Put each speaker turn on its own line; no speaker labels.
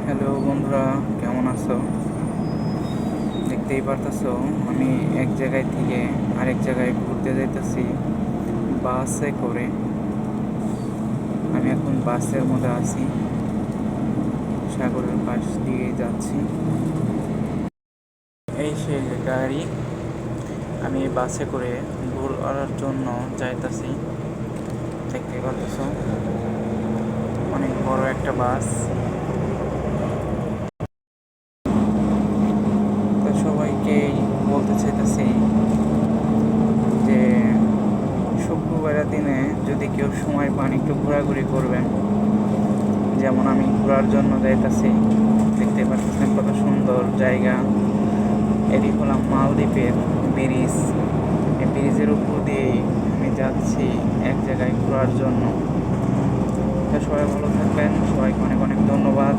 Hello বন্ধুরা, কেমন আছো? দেখতেই পারতেছো আমি এক জায়গায় থেকে আরেক জায়গায় ঘুরতে যাইতেছি বাসে করে। আমি এখন বাসের মধ্যে আছি, সাগরের পাশ দিয়ে যাচ্ছি। এই সেই গাড়ি, আমি এই বাসে করে ঘোরার জন্য যাইতেছি। দেখতে পারতেছো অনেক বড় একটা বাস। তো সবাইকেই বলতে চাইতেছি যে শুক্রবারের দিনে যদি কেউ সময় পান একটু ঘোরাঘুরি করবেন। যেমন আমি ঘোরার জন্য যাইতেছি, দেখতে পাচ্ছেন কত সুন্দর জায়গা। এটি হলাম মালদ্বীপের ব্রিজ। এই ব্রিজের উপর দিয়েই আমি যাচ্ছি এক জায়গায় ঘোরার জন্য। তো সবাই ভালো থাকবেন, সবাইকে অনেক অনেক ধন্যবাদ।